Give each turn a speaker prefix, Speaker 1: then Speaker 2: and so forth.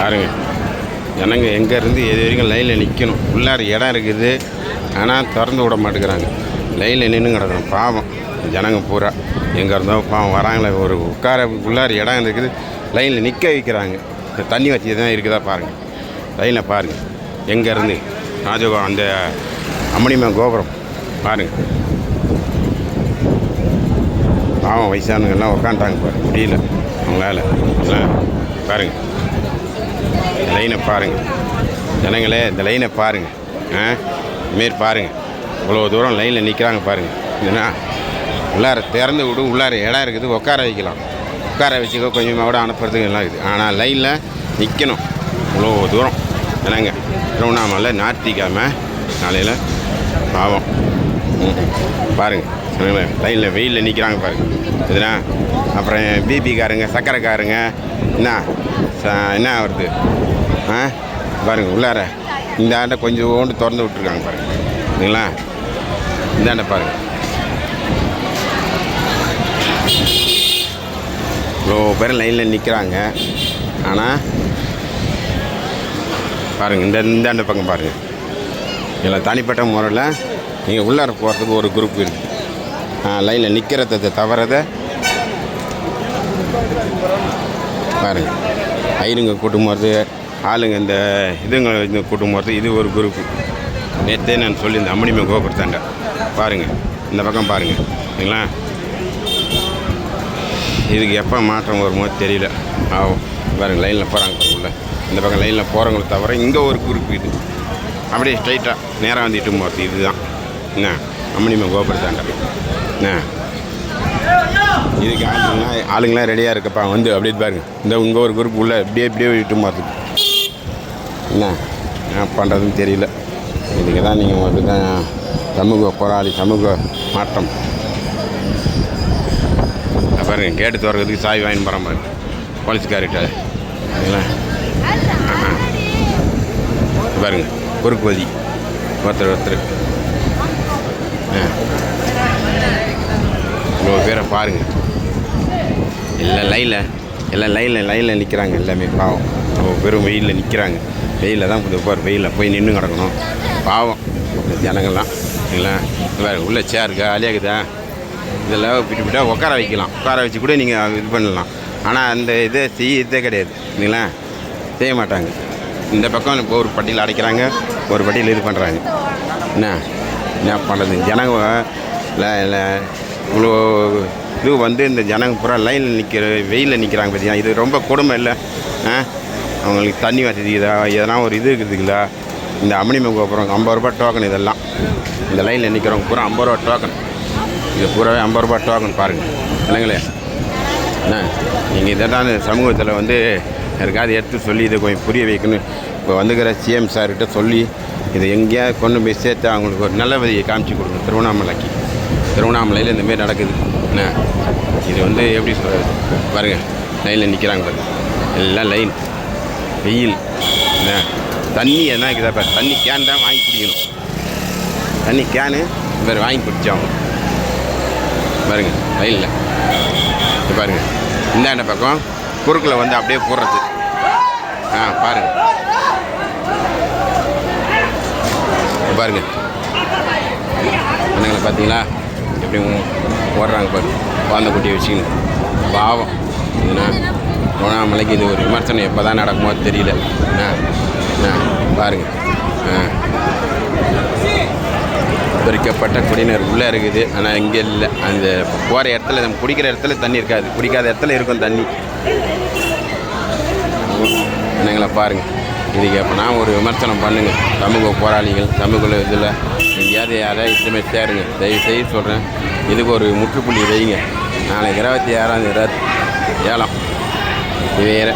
Speaker 1: பாருங்க, ஜனங்க எங்கேருந்து எது வரைக்கும் லைனில் நிற்கணும். உள்ளார இடம் இருக்குது, ஆனால் திறந்து விட மாட்டேங்கிறாங்க. லைனில் நின்று கிடக்கணும். பாவம் ஜனங்க பூரா எங்கே இருந்தோ பாவம் வராங்களே. ஒரு உட்கார உள்ளார இடம் இருக்குது, லைனில் நிற்க வைக்கிறாங்க. இந்த தண்ணி வச்சு தான் இருக்குதா பாருங்கள். லைனில் பாருங்கள், எங்கேருந்து ராஜகோபுரம் அந்த அம்மணிமன் கோபுரம் பாருங்கள். பாவம் வயசானவங்கெல்லாம் உட்காந்துட்டாங்க பாருங்கள், முடியல அவங்களால. பாருங்கள் லைனை பாருங்கள் ஜனங்களே, இந்த லைனை பாருங்கள். இதுமாரி பாருங்கள், இவ்வளோ தூரம் லைனில் நிற்கிறாங்க பாருங்கள். ஏன்னா உள்ளார திறந்து விடும், உள்ளார இடம் இருக்குது, உட்கார வைக்கலாம். உட்கார வச்சுக்க கொஞ்சமாக கூட அனுப்புறதுக்கு எல்லாம் இருக்குது. ஆனால் லைனில் நிற்கணும் இவ்வளோ தூரம். என்னங்க திருவண்ணாமலை ஞாயிற்றுக்கிழமை காலையில் பாவம் பாருங்கள் லைனில் வெயிலில் நிற்கிறாங்க பாருங்கள். இதுனா அப்புறம் பிபிக்காரங்க சர்க்கரைக்காரங்க என்ன வருது பாருங்கள். உள்ளார இந்த ஆண்டை கொஞ்சோண்டு திறந்து விட்ருக்காங்க பாருங்கள். சரிங்களா, இந்த ஆண்டை பாருங்கள். இவ்வளோ பேர் லைனில் நிற்கிறாங்க. ஆனால் பாருங்கள், இந்த ஆண்டை பக்கம் பாருங்கள். இதில் தனிப்பட்ட முறையில் நீங்கள் உள்ளார போகிறதுக்கு ஒரு குரூப் இருக்குது. லைனில் நிற்கிறத தவறதை பாருங்கள். ஐருங்க கூட்டும் போகிறது, ஆளுங்க இந்த இதுங்க இந்த கூட்டும் போகிறது, இது ஒரு குரூப்பு. நேற்றே நான் சொல்லியிருந்தேன் அம்மணிமன் கோபுரத்தாண்ட பாருங்கள். இந்த பக்கம் பாருங்கள். சரிங்களா, இதுக்கு எப்போ மாற்றம் வருமோ தெரியல. ஆகும் பாருங்கள், லைனில் போகிறாங்க உள்ள. இந்த பக்கம் லைனில் போகிறவங்கள தவிர இங்கே ஒரு குரூப் இது. அப்படியே ஸ்ட்ரைட்டாக நேராக வந்துட்டு போகிறது. இதுதான் என்ன அம்மணிமன் கோபுரத்தாண்ட. என்ன இதுக்கு ஆளுங்களாம் ரெடியாக இருக்கப்பா வந்து அப்படியே பாருங்கள். இந்த இங்கே ஒரு குரூப் உள்ள இப்படியே விட்டு போகிறது. என்ன பண்ணுறதுன்னு தெரியல. இதுக்கு தான் நீங்கள் வந்து தான் சமூக போராளி, சமூக மாற்றம். பாருங்கள், கேட்டு திறக்கிறதுக்கு சாவி வாங்கி போகிற மாதிரி போலீஸ்கார்கிட்ட. சரிங்களா, பாருங்கள் குறுக்குவதி ஒருத்தர் இவ்வளோ பேரை பாருங்கள். எல்லாம் லைனில் நிற்கிறாங்க. எல்லாமே பாவம் அவ்வளோ பேரும் வெயிலில் நிற்கிறாங்க. வெயிலில் தான் கொஞ்சம் பேர் வெயிலில் போய் நின்று கிடக்கணும். பாவம் இந்த ஜனங்கள்லாம். இல்லைங்களா, வேறு உள்ள சேர் காலியாகுதா, இதெல்லாம் விட்டு உட்கார வைக்கலாம். உட்கார வச்சு கூட நீங்கள் இது பண்ணலாம். ஆனால் அந்த இதை செய்யதே கிடையாது. இல்லைங்களா, செய்ய மாட்டாங்க. இந்த பக்கம் இப்போ ஒரு பட்டியில் அடைக்கிறாங்க, ஒரு பட்டியில் இது பண்ணுறாங்க. என்ன பண்ணுறது ஜனங்க இவ்வளோ இது வந்து இந்த ஜனங்க பூரா லைனில் நிற்கிற வெயிலில் நிற்கிறாங்க பார்த்தீங்கன்னா. இது ரொம்ப கொடுமை இல்லை? அவங்களுக்கு தண்ணி வசதிக்குதா, எதனா ஒரு இது இருக்குதுங்களா? இந்த அம்மணிமன் கோபுரம் 50 ரூபா டோக்கன். இதெல்லாம் இந்த லைனில் நிற்கிறவங்க பூரா 50 ரூபா டோக்கன். இது பூராவே 50 ரூபா டோக்கன் பாருங்கள். இல்லைங்களே, நீங்கள் இதை தான் சமூகத்தில் வந்து யாருக்காவது எடுத்து சொல்லி இதை கொஞ்சம் புரிய வைக்கணும். இப்போ வந்துக்கிற சிஎம் சார்கிட்ட சொல்லி இதை எங்கேயாவது கொண்டு போய் சேர்த்து அவங்களுக்கு ஒரு நல்ல வழியை காமிச்சு கொடுங்க. திருவண்ணாமலையில் இந்தமாரி நடக்குது. என்ன இது வந்து எப்படி சொல்கிறது பாருங்கள். லைனில் நிற்கிறாங்க பாருங்கள். எல்லாம் லைன் வெயில். என்ன தண்ணி எதனா இருக்குதா பாரு. தண்ணி கேன் தான் வாங்கி குடிக்கணும். தண்ணி கேனு வேறு வாங்கி குடித்தோம் பாருங்கள். லைனில் இது பாருங்கள். இந்தாண்ட பக்கம் குறுக்கில் வந்து அப்படியே போடுறது. பாருங்கள் பாருங்கள் என்னங்களை பார்த்தீங்களா எப்படி ஓடுறாங்க பாரு. குழந்தை குட்டியை வச்சுக்கின்னு பாவம். இதுனா திருவண்ணாமலைக்கு இது ஒரு விமர்சனம் எப்போ தான் நடக்குமோ தெரியல. பாருங்கள், பொறிக்கப்பட்ட குடிநீர் உள்ளே இருக்குது. ஆனால் இங்கே இல்லை. அந்த போகிற இடத்துல நம்ம குடிக்கிற இடத்துல தண்ணி இருக்காது, குடிக்காத இடத்துல இருக்கும் தண்ணி. என்னங்களை பாருங்கள். இதுக்கு எப்போனா ஒரு விமர்சனம் பண்ணுங்கள். சமூக போராளிகள், சமூக இதில் எங்கேயாவது யாராவது இதுமாதிரி சேருங்க. தயவுசெய்து சொல்கிறேன், இதுக்கு ஒரு முற்றுப்புள்ளி வைங்க. நாளைக்கு 26ஆம் தேதி 7 வேறு